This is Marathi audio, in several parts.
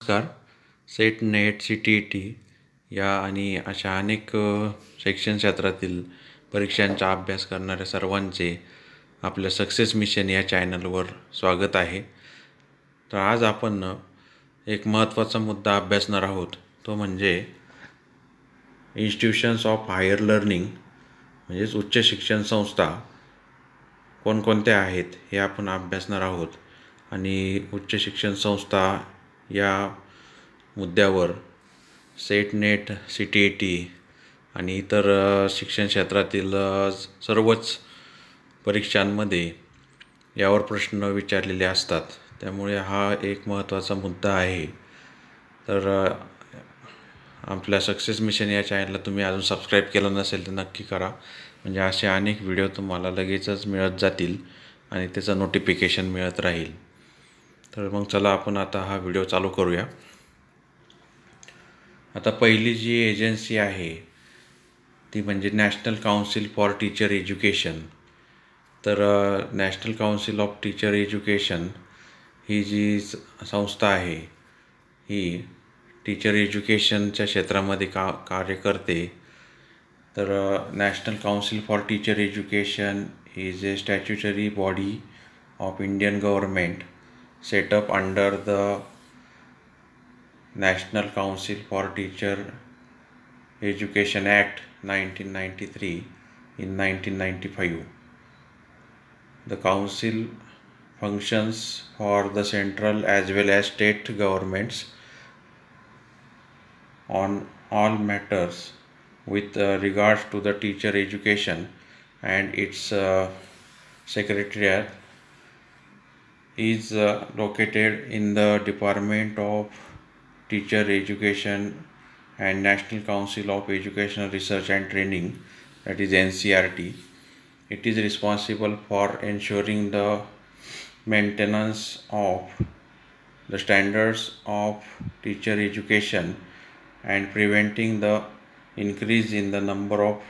नमस्कार. सेट, नेट, CTET या आणि अशा अनेक शिक्षण क्षेत्रातील परीक्षांचा अभ्यास करणाऱ्या सर्वांचे आपल्या सक्सेस मिशन या चॅनलवर स्वागत आहे. तर आज आपण एक महत्त्वाचा मुद्दा अभ्यासणार आहोत, तो म्हणजे इन्स्टिट्यूशन्स ऑफ हायर लर्निंग म्हणजेच उच्च शिक्षण संस्था कोणकोणत्या आहेत हे आपण अभ्यासणार आहोत. आणि उच्च शिक्षण संस्था या मुद्द्यावर सेट, नेट, CTET आणि इतर शिक्षण क्षेत्रातील सर्वच परीक्षांमध्ये यावर प्रश्न विचारलेले असतात. त्यामुळे हा एक महत्त्वाचा मुद्दा आहे. तर आपल्या सक्सेस मिशन या चॅनलला तुम्ही अजून सबस्क्राईब केलं नसेल तर नक्की करा, म्हणजे असे अनेक व्हिडिओ तुम्हाला लगेचच मिळत जातील आणि त्याचं नोटिफिकेशन मिळत राहील. तर मग चला आपण आता हा व्हिडिओ चालू करूया. आता पहिली जी एजन्सी आहे ती म्हणजे national council for teacher education. तर national council of teacher education ही जी संस्था आहे ही टीचर एज्युकेशनच्या क्षेत्रामध्ये कार्य करते. तर national council for teacher education is a statutory body of Indian government set up under the National Council for Teacher Education Act 1993 in 1995. The council functions for the central as well as state governments on all matters with regards to the teacher education, and its secretariat is located in the Department of Teacher Education and National Council of Educational Research and Training, that is NCERT. It is responsible for ensuring the maintenance of the standards of teacher education and preventing the increase in the number of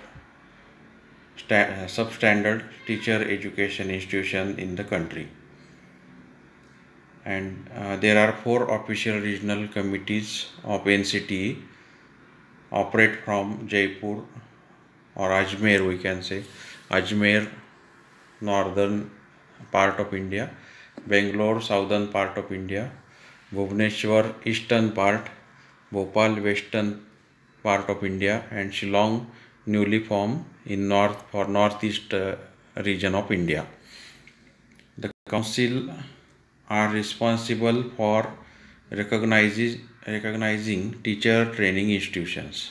substandard teacher education institutions in the country. And there are 4 official regional committees of NCTE operate from Jaipur or Ajmer, we can say Ajmer, northern part of India, Bangalore, southern part of India, Bhubaneswar, eastern part, Bhopal, western part of India, and Shillong, newly formed in northeast region of India. The council are responsible for recognizing teacher training institutions.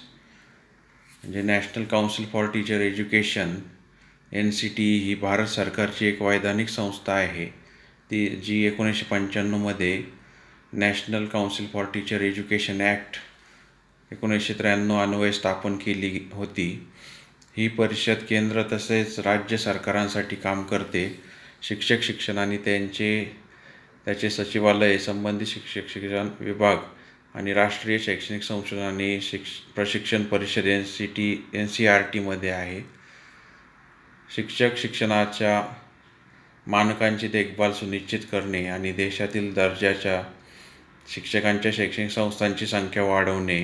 म्हणजे national council for teacher education NCTE ही भारत सरकारची एक वैधानिक संस्था आहे. ती जी 1995मध्ये national council for teacher education act 1993 अन्वये स्थापन केली होती. ही परिषद केंद्र तसेच राज्य सरकारांसाठी काम करते. शिक्षक शिक्षण आणि त्याचे सचिवालय, संबंधित शिक्षण विभाग आणि राष्ट्रीय शैक्षणिक संशोधन आणि प्रशिक्षण परिषद NCERTमध्ये आहे. शिक्षक शिक्षणाच्या मानकांची देखभाल सुनिश्चित करणे आणि देशातील दर्जाच्या शिक्षकांच्या शैक्षणिक संस्थांची संख्या वाढवणे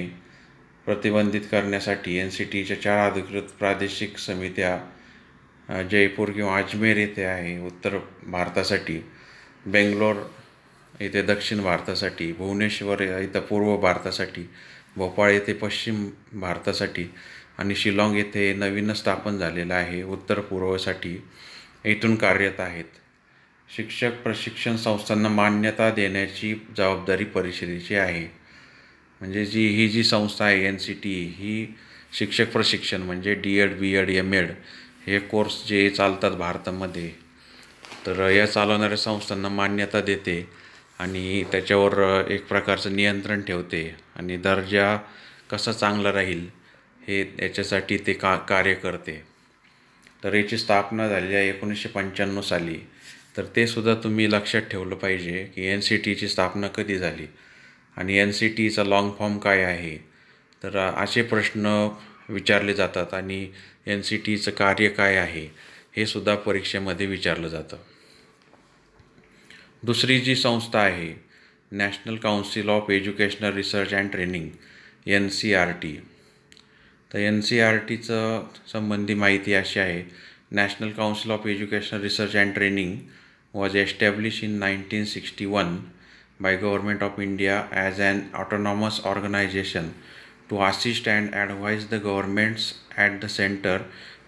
प्रतिबंधित करण्यासाठी NCTEच्या 4 अधिकृत प्रादेशिक समित्या जयपूर किंवा अजमेर येथे आहे उत्तर भारतासाठी, बेंगलोर येथे दक्षिण भारतासाठी, भुवनेश्वर इथं पूर्व भारतासाठी, भोपाळ येथे पश्चिम भारतासाठी आणि शिलाँग येथे नवीन स्थापन झालेलं आहे उत्तर पूर्वसाठी इथून कार्यरत आहेत. शिक्षक प्रशिक्षण संस्थांना मान्यता देण्याची जबाबदारी परिषदेची आहे. म्हणजे ही जी संस्था आहे NCTE ही शिक्षक प्रशिक्षण म्हणजे D.Ed, B.Ed, M.Ed हे कोर्स जे चालतात भारतामध्ये, तर या चालवणाऱ्या संस्थांना मान्यता देते आणि त्याच्यावर एक प्रकारचं नियंत्रण ठेवते आणि दर्जा कसा चांगला राहील हे याच्यासाठी ते कार्य करते. तर याची स्थापना झाली आहे 1995 साली. तर ते सुद्धा तुम्ही लक्षात ठेवलं पाहिजे की NCTEची स्थापना कधी झाली आणि NCTEचा लॉंग फॉर्म काय आहे. तर असे प्रश्न विचारले जातात आणि NCTEचं कार्य काय आहे हे सुद्धा परीक्षेमध्ये विचारलं जातं. दुसरी जी संस्था आहे national council of educational research and training NCERT. तर NCERTचं संबंधी माहिती अशी आहे. National council of educational research and training was established in 1961 by Government of India as an autonomous organization to assist and advise the governments at the center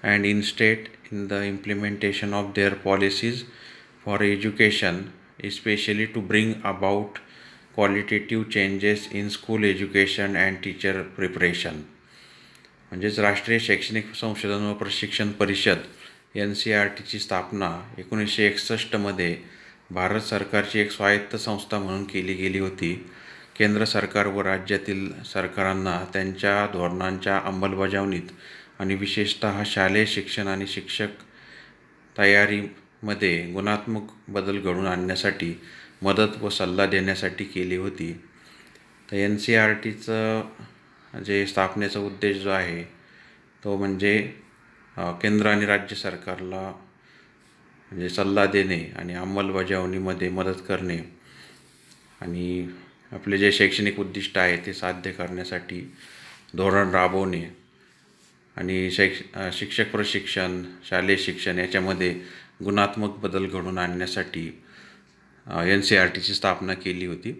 and in state in the implementation of their policies for education, especially to bring about qualitative changes in school education and teacher preparation. म्हणजेच राष्ट्रीय शैक्षणिक संशोधन व प्रशिक्षण परिषद NCERTची स्थापना 1961मध्ये भारत सरकारची एक स्वायत्त संस्था म्हणून केली गेली होती. केंद्र सरकार व राज्यातील सरकारांना त्यांच्या धोरणांच्या अंमलबजावणीत आणि विशेषतः शालेय शिक्षण आणि शिक्षक तयारीमध्ये गुणात्मक बदल घडवून आणण्यासाठी मदत व सल्ला देण्यासाठी केली होती. तर NCERTचं जे स्थापनेचा उद्देश जो आहे तो म्हणजे केंद्र आणि राज्य सरकारला म्हणजे सल्ला देणे आणि अंमलबजावणीमध्ये मदत करणे आणि आपले जे शैक्षणिक उद्दिष्ट आहे ते साध्य करण्यासाठी धोरण राबवणे आणि शिक्षक प्रशिक्षण, शालेय शिक्षण याच्यामध्ये गुणात्मक बदल घडवून आणण्यासाठी NCERTची स्थापना केली होती.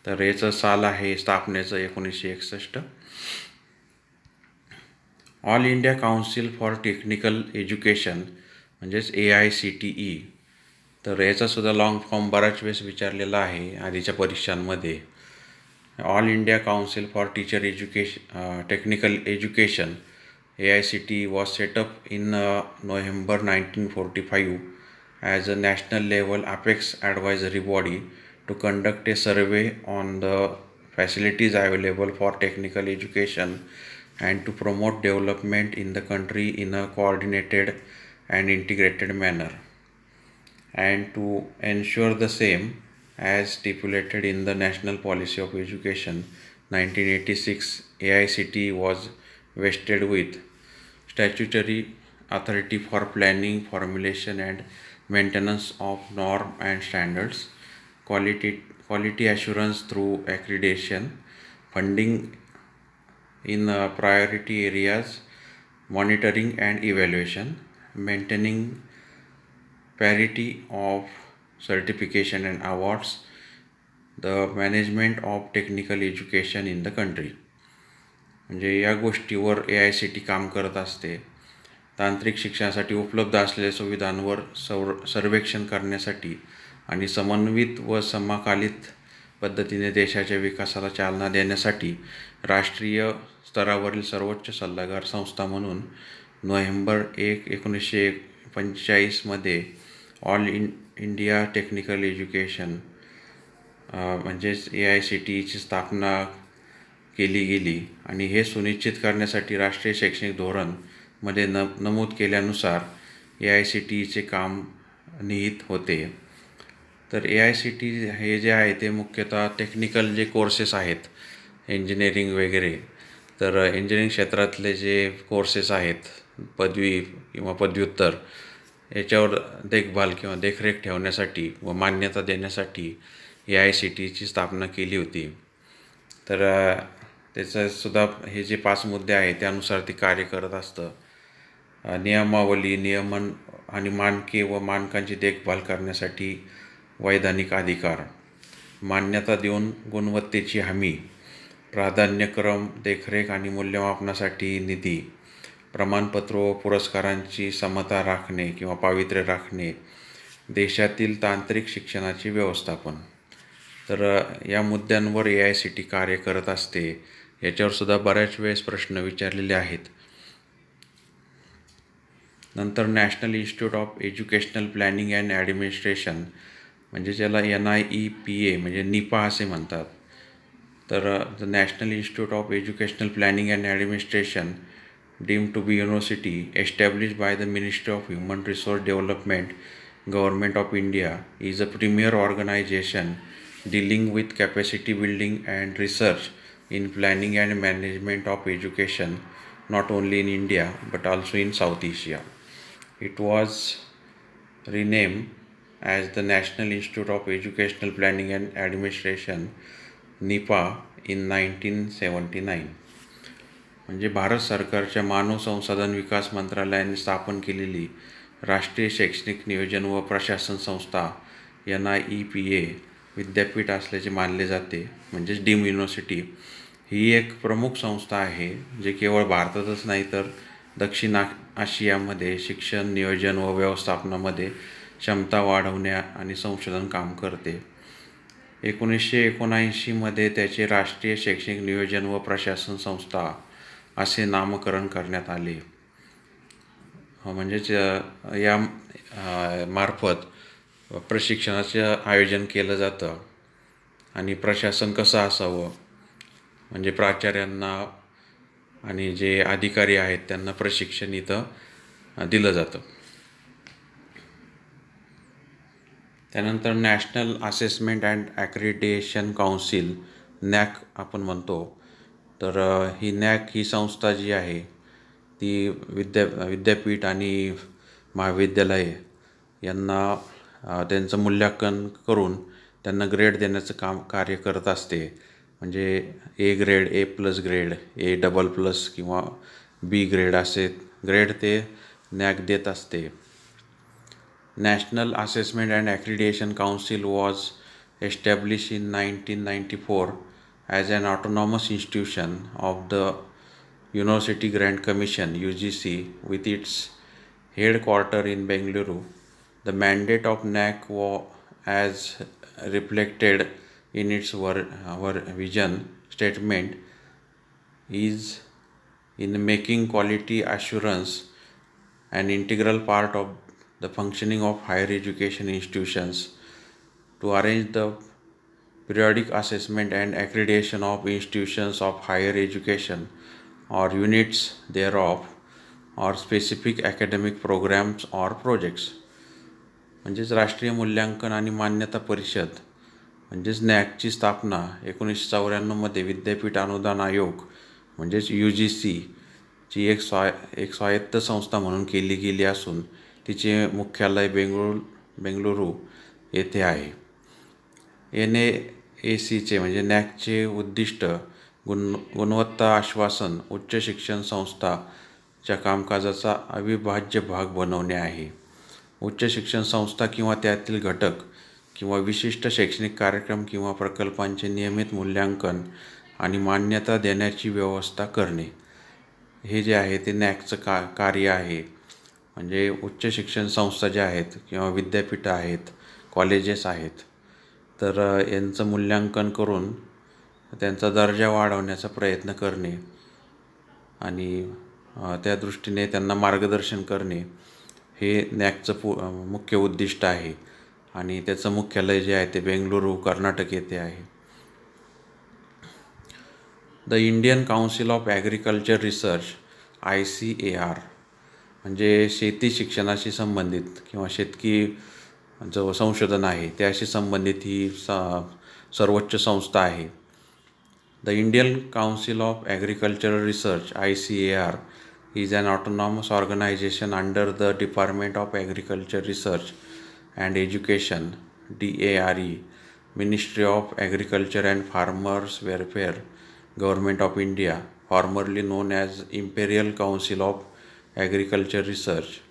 तर याचं साल आहे स्थापनेचं 1961. All India council for technical education म्हणजेच AICTE. तर याचासुद्धा लॉंग फॉर्म बराच वेळेस विचारलेला आहे आधीच्या परीक्षांमध्ये. All India council for teacher technical education AICTE was set up in November 1945 as a national level apex advisory body to conduct a survey on the facilities available for technical education and to promote development in the country in a coordinated and integrated manner, and to ensure the same as stipulated in the National Policy of Education 1986. AICTE was vested with statutory authority for planning, formulation and maintenance of norm and standards, quality assurance through accreditation, funding in priority areas, monitoring and evaluation, maintaining parity of certification and awards, the management of technical education in the country. म्हणजे या गोष्टीवर AICTE काम करत असते. तांत्रिक शिक्षणासाठी उपलब्ध असलेल्या सुविधांवर सर्वेक्षण करण्यासाठी आणि समन्वित व समकालित पद्धतीने देशाच्या विकासाला चालना देण्यासाठी राष्ट्रीय स्तरावरील सर्वोच्च सल्लागार संस्था म्हणून नोव्हेंबर 1, 1945मध्ये ऑल इंडिया टेक्निकल एज्युकेशन म्हणजेच AICTEची स्थापना केली गेली आणि हे सुनिश्चित करण्यासाठी राष्ट्रीय शैक्षणिक धोरणमध्ये नमूद केल्यानुसार AICTEचे काम निहित होते. तर AICTE हे जे आहे ते मुख्यतः टेक्निकल जे कोर्सेस आहेत इंजिनिअरिंग वगैरे, तर इंजिनिअरिंग क्षेत्रातले जे कोर्सेस आहेत पदवी किंवा पदव्युत्तर याच्यावर देखभाल किंवा देखरेख ठेवण्यासाठी व मान्यता देण्यासाठी AICTEची स्थापना केली होती. तर त्याचंसुद्धा हे जे 5 मुद्दे आहेत त्यानुसार ते कार्य करत असतं. नियमावली, नियमन आणि मानके व मानकांची देखभाल करण्यासाठी वैधानिक अधिकार, मान्यता देऊन गुणवत्तेची हमी, प्राधान्यक्रम, देखरेख आणि मूल्यमापनासाठी निधी, प्रमाणपत्र व पुरस्कारांची समता राखणे किंवा पावित्र्य राखणे, देशातील तांत्रिक शिक्षणाचे व्यवस्थापन. तर या मुद्द्यांवर AICTE कार्य करत असते. याच्यावर सुद्धा बऱ्याच वेळेस प्रश्न विचारलेले आहेत. नंतर national institute of educational planning and administration म्हणजे ज्याला NIEPA म्हणजे NIPA असे म्हणतात. तर the national institute of educational planning and administration deemed to be university established by the Ministry of Human Resource Development, Government of India, is a premier organization dealing with capacity building and research in planning and management of education, not only in India but also in South Asia. It was renamed as the National Institute of Educational Planning and Administration NIPA in 1979. म्हणजे भारत सरकारच्या मानव संसाधन विकास मंत्रालयाने स्थापन केलेली राष्ट्रीय शैक्षणिक नियोजन व प्रशासन संस्था NIEPA विद्यापीठ असल्याचे मानले जाते. म्हणजेच डीम्ड युनिव्हर्सिटी ही एक प्रमुख संस्था आहे जे केवळ भारतातच नाही तर दक्षिण आशियामध्ये शिक्षण नियोजन व व्यवस्थापनामध्ये क्षमता वाढवण्या आणि संशोधन काम करते. 1979मध्ये त्याचे राष्ट्रीय शैक्षणिक नियोजन व प्रशासन संस्था असे नामकरण करण्यात आले. म्हणजेच या मार्फत प्रशिक्षणाचं आयोजन केलं जातं आणि प्रशासन कसं असावं म्हणजे प्राचार्यांना आणि जे अधिकारी आहेत त्यांना प्रशिक्षण इथं दिलं जातं. त्यानंतर national assessment and accreditation council NAAC आपण म्हणतो. तर ही NAAC ही संस्था जी आहे ती विद्यापीठ आणि महाविद्यालये यांना त्यांचं मूल्यांकन करून त्यांना ग्रेड देण्याचं कार्य करत असते. म्हणजे A grade, A+ grade, A++ किंवा B ग्रेड असे ग्रेड ते NAAC देत असते. National Assessment and Accreditation Council was established in 1994 as an autonomous institution of the University Grant Commission (UGC) with its headquarters in Bengaluru. The mandate of NAAC as reflected in its vision statement is in making quality assurance an integral part of the functioning of higher education institutions, to arrange the periodic assessment and accreditation of institutions of higher education or units thereof or specific academic programs or projects. म्हणजेच राष्ट्रीय मूल्यांकन आणि मान्यता परिषद म्हणजेच NAACची स्थापना 1994मध्ये विद्यापीठ अनुदान आयोग म्हणजेच UGC ची एक स्वायत्त संस्था म्हणून केली गेली असून तिचे मुख्यालय बेंगळुरू येथे आहे. NAACचे म्हणजे NAACचे उद्दिष्ट गुणवत्ता आश्वासन उच्च शिक्षण संस्थाच्या कामकाजाचा अविभाज्य भाग बनवणे आहे. उच्च शिक्षण संस्था किंवा त्यातील घटक किंवा विशिष्ट शैक्षणिक कार्यक्रम किंवा प्रकल्पांचे नियमित मूल्यांकन आणि मान्यता देण्याची व्यवस्था करणे हे जे आहे ते NAACचं कार्य आहे. म्हणजे उच्च शिक्षण संस्था ज्या आहेत किंवा विद्यापीठं आहेत, कॉलेजेस आहेत, तर यांचं मूल्यांकन करून त्यांचा दर्जा वाढवण्याचा प्रयत्न करणे आणि त्या दृष्टीने त्यांना मार्गदर्शन करणे हे NAACचं मुख्य उद्दिष्ट आहे आणि त्याचं मुख्यालय जे आहे ते बेंगळुरू, कर्नाटक येथे आहे. The Indian council of agriculture research ICAR म्हणजे शेती शिक्षणाशी संबंधित किंवा शेतकी जो संशोधन आहे त्याशी संबंधित ही सर्वोच्च संस्था आहे. The Indian council of agricultural research ICAR is an autonomous organization under the Department of Agriculture Research and Education DARE, Ministry of Agriculture and Farmers Welfare, Government of India, formerly known as Imperial Council of Agriculture Research.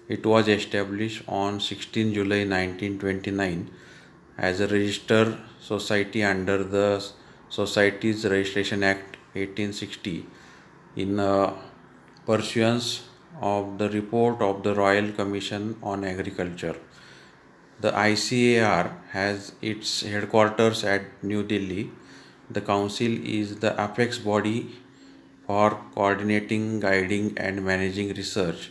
It was established on 16 July 1929 as a registered society under the Societies Registration Act 1860 in pursuance of the report of the Royal Commission on Agriculture. The ICAR has its headquarters at New Delhi. The council is the apex body for coordinating, guiding and managing research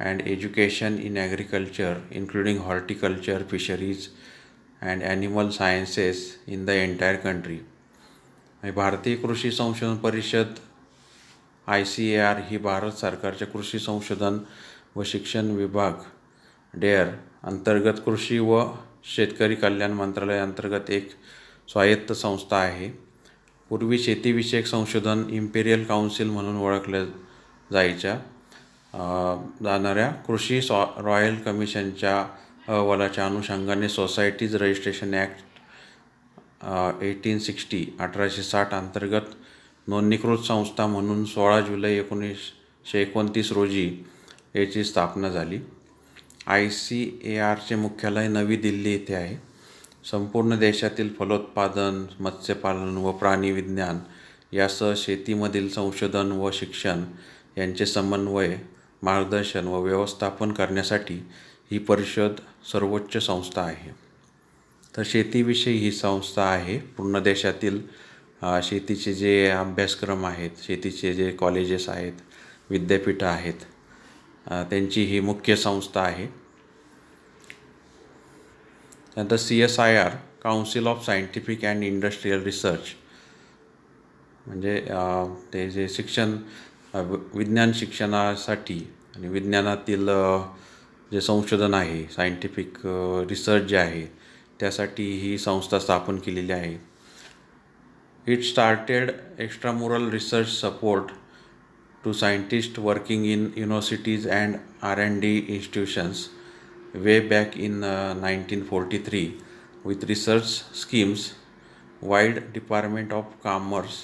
and education in agriculture, including horticulture, fisheries and animal sciences in the entire country. भारतीय कृषी संशोधन परिषद ICAR ही भारत सरकारच्या कृषी संशोधन व शिक्षण विभाग DARE अंतर्गत कृषी व शेतकरी कल्याण मंत्रालय अंतर्गत एक स्वायत्त संस्था आहे. पूर्वी शेतीविषयक संशोधन इम्पेरियल काउन्सिल म्हणून ओळखल्या जाणाऱ्या कृषी रॉयल कमिशनच्या अहवालाच्या अनुषंगाने सोसायटीज रजिस्ट्रेशन ॲक्ट 1860 अंतर्गत नोंदणीकृत संस्था म्हणून 16 जुलै 1929 रोजी याची स्थापना झाली. ICARचे मुख्यालय नवी दिल्ली येथे आहे. संपूर्ण देशातील फलोत्पादन, मत्स्यपालन व प्राणी विज्ञान यासह शेतीमधील संशोधन व शिक्षण यांचे समन्वय, मार्गदर्शन व व्यवस्थापन करण्यासाठी ही परिषद सर्वोच्च संस्था आहे. तर शेतीविषयी ही संस्था आहे. पूर्ण देशातील शेतीचे जे अभ्यासक्रम आहेत, शेतीचे जे कॉलेजेस आहेत, विद्यापीठं आहेत, त्यांची ही मुख्य संस्था आहे. नंतर CSIR council of scientific and industrial research, म्हणजे ते जे विज्ञान शिक्षणासाठी आणि विज्ञानातील जे संशोधन आहे, सायंटिफिक रिसर्च जे आहे, त्यासाठी ही संस्था स्थापन केलेली आहे. It started extramural research support to scientist working in universities and R&D institutions way back in 1943 with research schemes. Wild Department of Commerce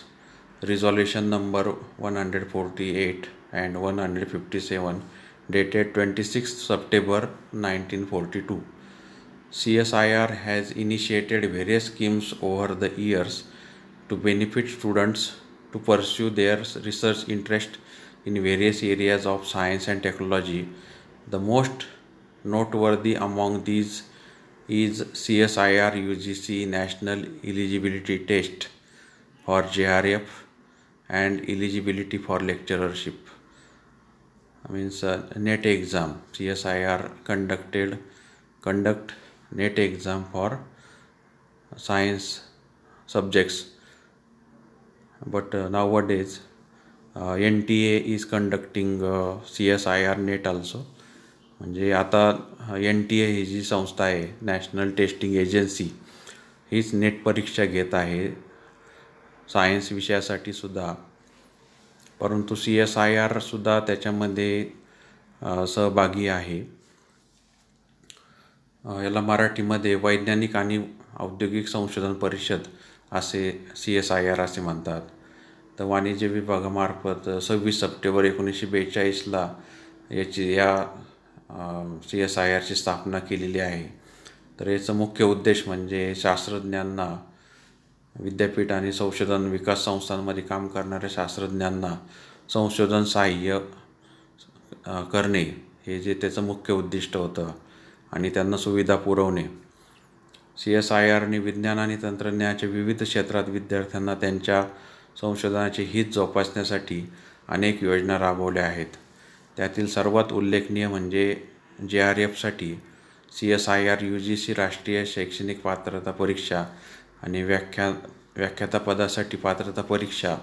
Resolution number 148 and 157 dated 26 September 1942. CSIR has initiated various schemes over the years to benefit students to pursue their research interest in various areas of science and technology. The most noteworthy among these is CSIR UGC National Eligibility Test for JRF and eligibility for lecturership. Means NET exam. CSIR conduct NET exam for science subjects, but nowadays NTA is conducting CSIR NET also. म्हणजे आता NTA ही जी संस्था आहे, नॅशनल टेस्टिंग एजन्सी, हीच नेट परीक्षा घेत आहे सायन्स विषयासाठी सुद्धा. परंतु CSIR सुद्धा त्याच्यामध्ये सहभागी आहे. याला मराठीमध्ये वैज्ञानिक आणि औद्योगिक संशोधन परिषद असे CSIR असे म्हणतात. तर वाणिज्य विभागामार्फत 26 सप्टेंबर 1942ला या CSIRची स्थापना केलेली आहे. तर याचा मुख्य उद्देश म्हणजे शास्त्रज्ञांना, विद्यापीठ आणि संशोधन विकास संस्थांमध्ये काम करणाऱ्या शास्त्रज्ञांना संशोधन सहाय्य करणे, हे जे त्याचं मुख्य उद्दिष्ट होतं, आणि त्यांना सुविधा पुरवणे. CSIRने विज्ञान आणि तंत्रज्ञानाच्या विविध क्षेत्रात विद्यार्थ्यांना त्यांच्या संशोधनाचे हित जोपासण्यासाठी अनेक योजना राबवल्या आहेत. त्यातील सर्वात उल्लेखनीय म्हणजे JRFसाठी CSIR UGC राष्ट्रीय शैक्षणिक पात्रता परीक्षा आणि व्याख्याता पदासाठी पात्रता परीक्षा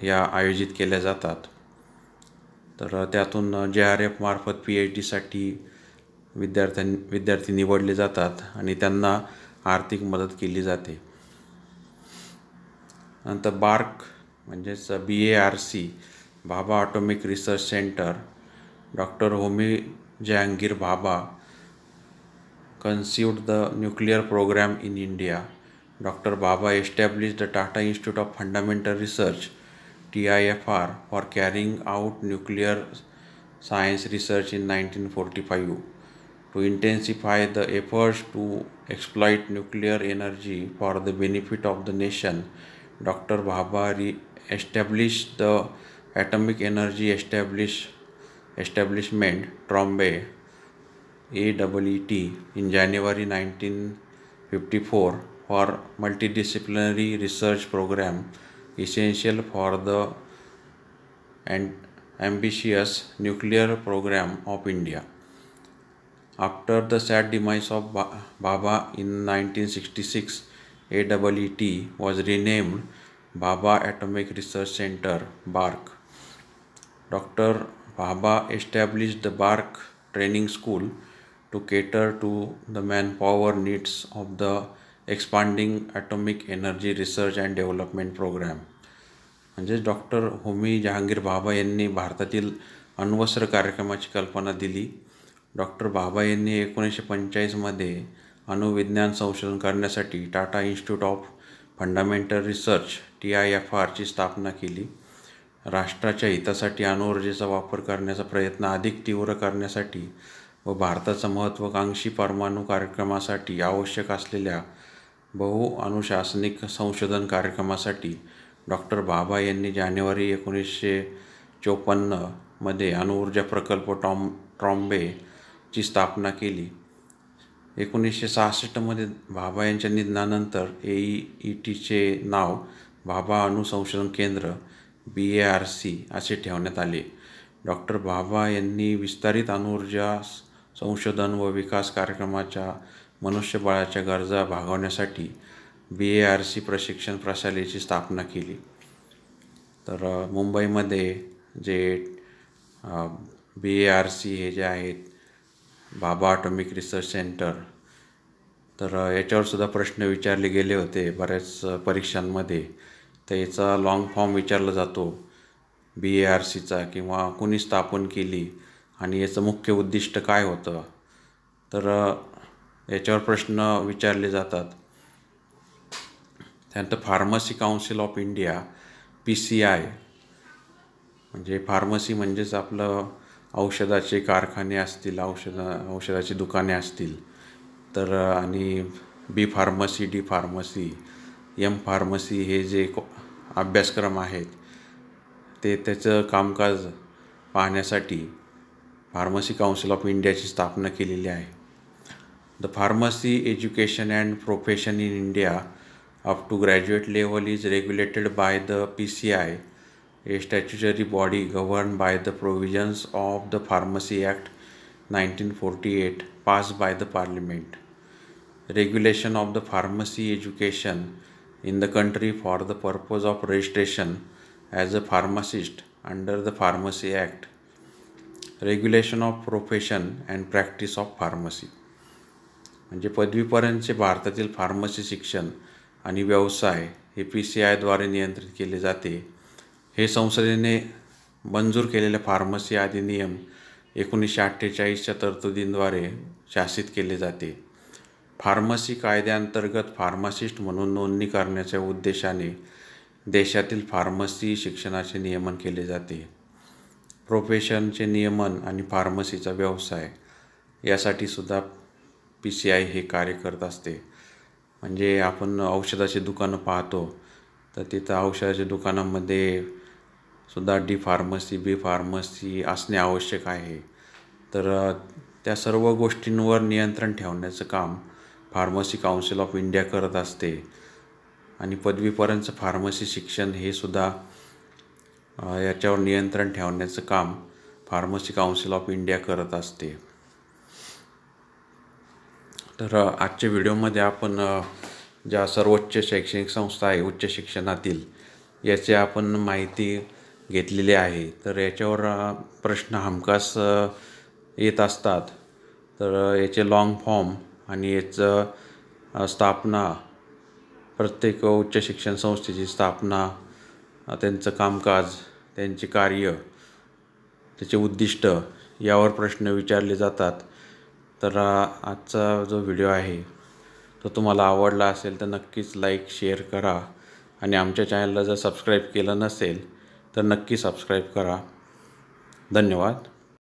या आयोजित केल्या जातात. तर त्यातून JRF मार्फत PhDसाठी विद्यार्थी निवडले जातात आणि त्यांना आर्थिक मदत केली जाते. नंतर BARC म्हणजेच BARC, Bhabha atomic research centre. Doctor Homi Jahangir Bhabha conceived the nuclear program in India. Dr. Bhabha established the Tata Institute of Fundamental Research TIFR for carrying out nuclear science research in 1945. To intensify the efforts to exploit nuclear energy for the benefit of the nation, Dr. Bhabha established the Atomic Energy Establishment Trombay AEET in January 1954 for multidisciplinary research program essential for the ambitious nuclear program of India. After the sad demise of Bhabha in 1966, AEET was renamed Bhabha Atomic Research Center, BARC. Dr. Bhabha established the BARC training school to cater to the manpower needs of the expanding atomic energy research and development program. म्हणजे डॉक्टर होमी जहांगीर भाभा यांनी भारतातील अण्वस्त्र कार्यक्रमाची कल्पना दिली डॉक्टर भाभा यांनी 1945मध्ये अणुविज्ञान संशोधन करण्यासाठी Tata institute of fundamental research TIFR ची स्थापना केली. राष्ट्राच्या हितासाठी अणुऊर्जेचा वापर करण्याचा प्रयत्न अधिक तीव्र करण्यासाठी व भारताचा महत्त्वाकांक्षी परमाणु कार्यक्रमासाठी आवश्यक असलेल्या बहुअनुशासनिक संशोधन कार्यक्रमासाठी डॉक्टर भाभा यांनी जानेवारी 1954मध्ये अणुऊर्जा प्रकल्प ट्रॉम्बे ची स्थापना केली. 1966मध्ये भाभा यांच्या निधनानंतर AETचे नाव भाभा अणु संशोधन केंद्र BARC असे ठेवण्यात आले. डॉक्टर भाभा यांनी विस्तारित अणुऊर्जा संशोधन व विकास कार्यक्रमाच्या मनुष्यबळाच्या गरजा भागवण्यासाठी BARC प्रशिक्षण प्रशालेची स्थापना केली. तर मुंबईमध्ये जे BARC हे जे आहेत भाभा ॲटॉमिक रिसर्च सेंटर, तर याच्यावरसुद्धा प्रश्न विचारले गेले होते बऱ्याच परीक्षांमध्ये. तर याचा लॉंग फॉर्म विचारला जातो BARCचा, किंवा कुणी स्थापन केली आणि याचं मुख्य उद्दिष्ट काय होतं, तर याच्यावर प्रश्न विचारले जातात. त्यानंतर pharmacy council of India PCI, म्हणजे फार्मसी म्हणजेच आपलं औषधाचे कारखाने असतील, औषधाची दुकाने असतील, तर आणि B pharmacy, D pharmacy, M pharmacy हे जे अभ्यासक्रम आहेत ते त्याचं कामकाज पाहण्यासाठी फार्मसी काउन्सिल ऑफ इंडियाची स्थापना केलेली आहे. The pharmacy education and profession in India up to graduate level is regulated by the PCI, a statutory body governed by the provisions of the Pharmacy Act 1948 passed by the Parliament. Regulation of the pharmacy education in the country for the purpose of registration as a pharmacist under the Pharmacy Act. Regulation of profession and practice of pharmacy. म्हणजे पदवीपर्यंतचे भारतातील फार्मसी शिक्षण आणि व्यवसाय हे PCI द्वारे नियंत्रित केले जाते. हे संसदेने मंजूर केलेले फार्मसी अधिनियम 1948च्या तरतुदींद्वारे शासित केले जाते. फार्मसी कायद्याअंतर्गत फार्मासिस्ट म्हणून नोंदणी करण्याच्या उद्देशाने देशातील फार्मसी शिक्षणाचे नियमन केले जाते. प्रोफेशनचे नियमन आणि फार्मसीचा व्यवसाय यासाठी सुद्धा PCI हे कार्य करत असते. म्हणजे आपण औषधाची दुकानं पाहतो, तर तिथं औषधाच्या दुकानामध्ये सुद्धा D फार्मसी, B फार्मसी असणे आवश्यक आहे. तर त्या सर्व गोष्टींवर नियंत्रण ठेवण्याचं काम फार्मसी काउन्सिल ऑफ इंडिया करत असते. आणि पदवीपर्यंतचं फार्मसी शिक्षण हे सुद्धा याच्यावर नियंत्रण ठेवण्याचं काम फार्मसी काउन्सिल ऑफ इंडिया करत असते. तर आजच्या व्हिडिओमध्ये आपण ज्या सर्वोच्च शैक्षणिक संस्था आहे उच्च शिक्षणातील, याची आपण माहिती घेतलेली आहे. तर याच्यावर प्रश्न हमखास येत असतात. तर याचे लॉंग फॉर्म आणि याचं स्थापना, प्रत्येक उच्च शिक्षण संस्थेची स्थापना, त्यांचं कामकाज, त्यांचे कार्य, त्याचे उद्दिष्ट यावर प्रश्न विचारले जातात. तर आजचा जो व्हिडिओ आहे तो तुम्हाला आवडला असेल तर नक्कीच लाईक, शेअर करा. आणि आमच्या चॅनलला जर सबस्क्राईब केलं नसेल तर नक्की सबस्क्राईब करा. धन्यवाद.